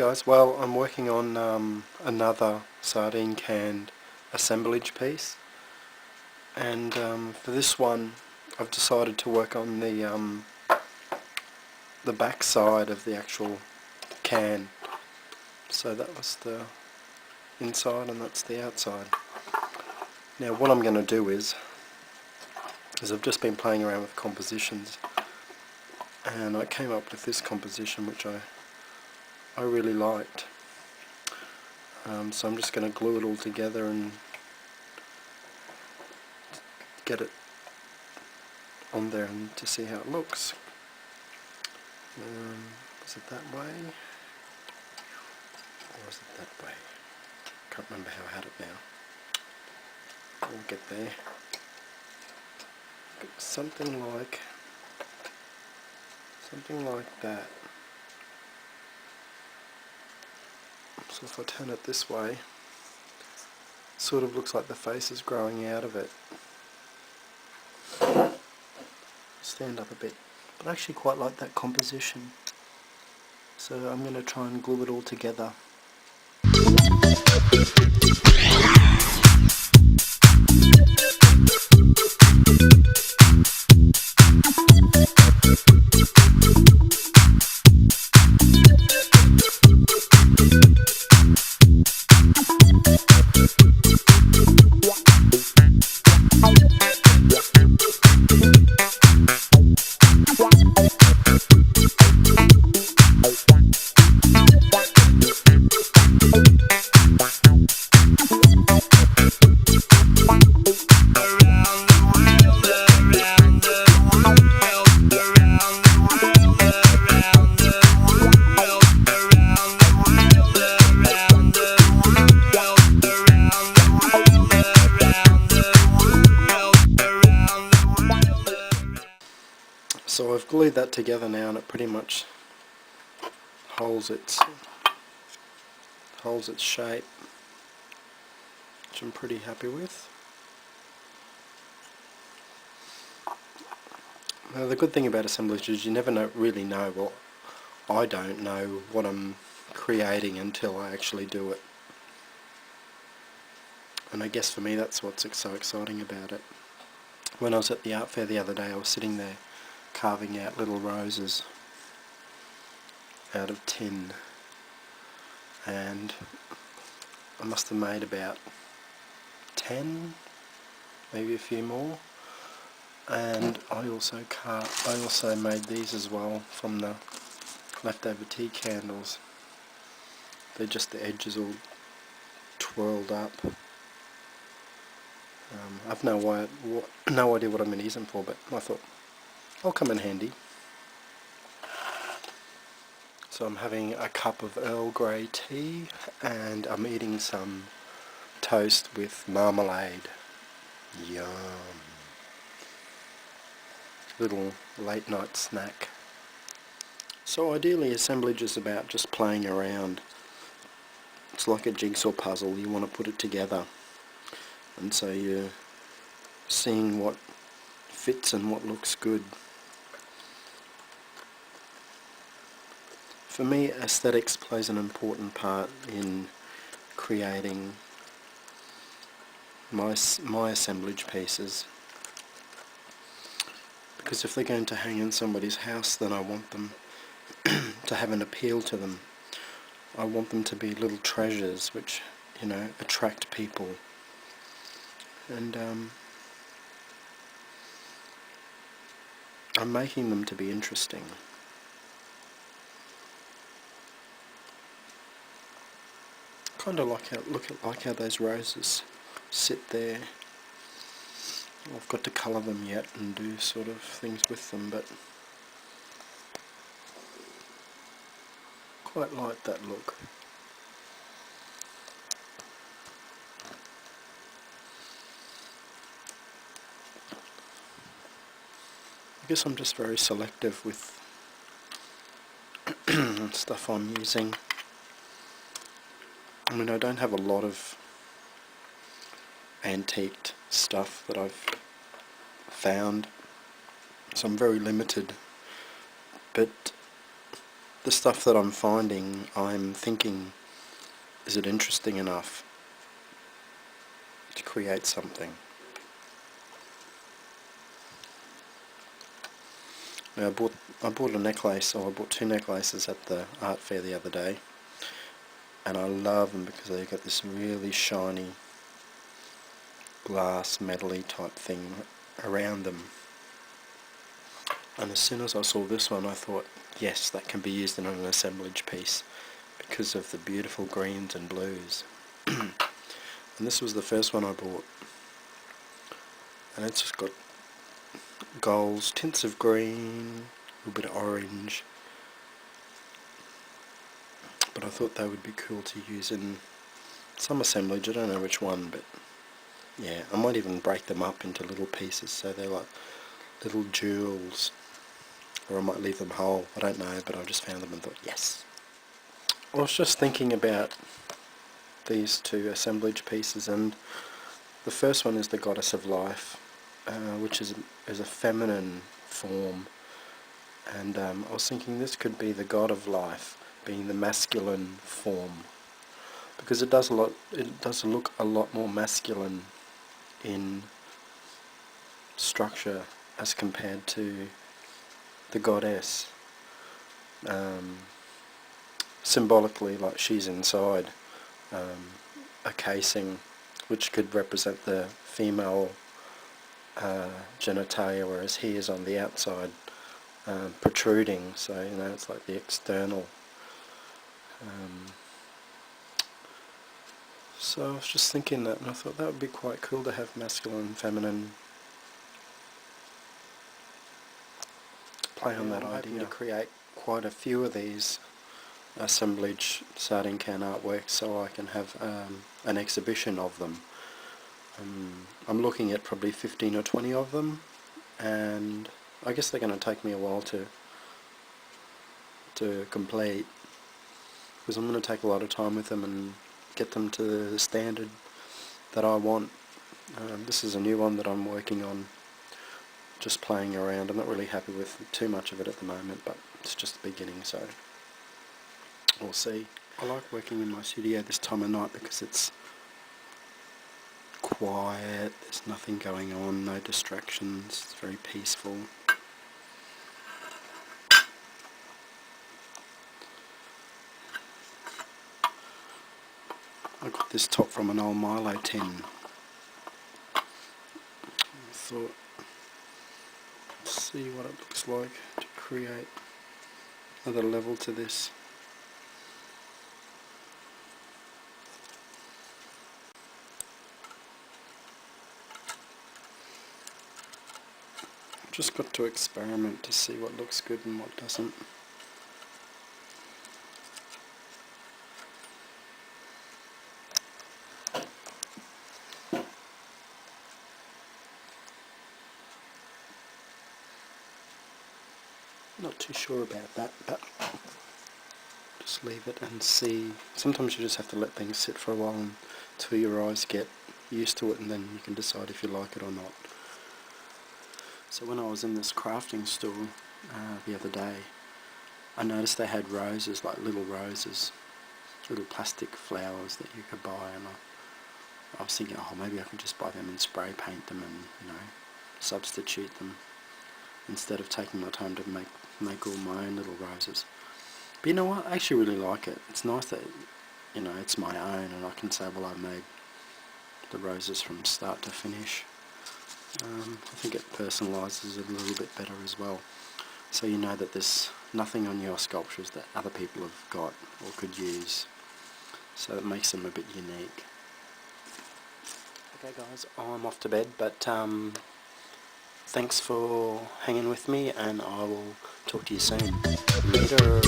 guys, well I'm working on another sardine canned assemblage piece, and for this one I've decided to work on the back side of the actual can. So that was the inside and that's the outside. Now what I'm going to do is I've just been playing around with compositions, and I came up with this composition which I really liked. So I'm just going to glue it all together and get it on there and to see how it looks. Is it that way? Or is it that way? Can't remember how I had it now. We'll get there. Something like that. So if I turn it this way, it sort of looks like the face is growing out of it. Stand up a bit. But I actually quite like that composition. So I'm going to try and glue it all together. So I've glued that together now, and it pretty much holds its shape, which I'm pretty happy with. Now the good thing about assemblage is you never really know, well, I don't know what I'm creating until I actually do it. And I guess for me that's what's so exciting about it. When I was at the art fair the other day, I was sitting there carving out little roses out of tin, and I must have made about 10, maybe a few more. And I also made these as well from the leftover tea candles. They're just the edges all twirled up. I've no idea what I'm going to use them for, but I thought I'll come in handy. So I'm having a cup of Earl Grey tea, and I'm eating some toast with marmalade. Yum. Little late night snack. So ideally assemblage is about just playing around. It's like a jigsaw puzzle, you want to put it together. And so you're seeing what fits and what looks good. For me, aesthetics plays an important part in creating my assemblage pieces. Because if they're going to hang in somebody's house, then I want them to have an appeal to them. I want them to be little treasures which, attract people. And I'm making them to be interesting. Kind of like how those roses sit there. I've got to colour them yet and do sort of things with them, but quite like that look. I guess I'm just very selective with stuff I'm using. I mean, I don't have a lot of antiqued stuff that I've found, so I'm very limited, but the stuff that I'm finding, I'm thinking, is it interesting enough to create something? Now I bought a necklace, or I bought 2 necklaces at the art fair the other day, and I love them because they've got this really shiny glass metally type thing around them. And as soon as I saw this one, I thought, yes, that can be used in an assemblage piece because of the beautiful greens and blues. And this was the first one I bought, and it's just got golds, tints of green, a little bit of orange, but I thought they would be cool to use in some assemblage. I don't know which one, but yeah, I might even break them up into little pieces so they're like little jewels, or I might leave them whole, I don't know, but I just found them and thought, yes. I was just thinking about these 2 assemblage pieces, and the first one is the Goddess of Life, which is a feminine form, and I was thinking this could be the God of Life being the masculine form, because it does look a lot more masculine in structure as compared to the goddess. Symbolically, like she's inside a casing which could represent the female genitalia, whereas he is on the outside, protruding, so you know, it's like the external. So I was just thinking that, and I thought that would be quite cool to have masculine and feminine play on that idea. I'm hoping to create quite a few of these assemblage sardine can artworks so I can have an exhibition of them. I'm looking at probably 15 or 20 of them, and I guess they're going to take me a while to complete, because I'm going to take a lot of time with them and get them to the standard that I want. This is a new one that I'm working on, just playing around. I'm not really happy with too much of it at the moment, but it's just the beginning, so we'll see. I like working in my studio this time of night because it's quiet, there's nothing going on, no distractions, it's very peaceful. I got this top from an old Milo tin. I thought, let's see what it looks like to create another level to this. Just got to experiment to see what looks good and what doesn't. Not too sure about that, but just leave it and see. Sometimes you just have to let things sit for a while until your eyes get used to it, and then you can decide if you like it or not. So when I was in this crafting store the other day, I noticed they had roses, like little roses, little plastic flowers that you could buy, and I was thinking, oh, maybe I could just buy them and spray paint them and, you know, substitute them instead of taking my time to make all my own little roses. But you know what, I actually really like it. It's nice that, you know, it's my own, and I can say, well, I made the roses from start to finish. I think it personalises it a little bit better as well, so you know that there's nothing on your sculptures that other people have got or could use, so it makes them a bit unique. Okay guys, I'm off to bed, but thanks for hanging with me, and I will talk to you soon. Later.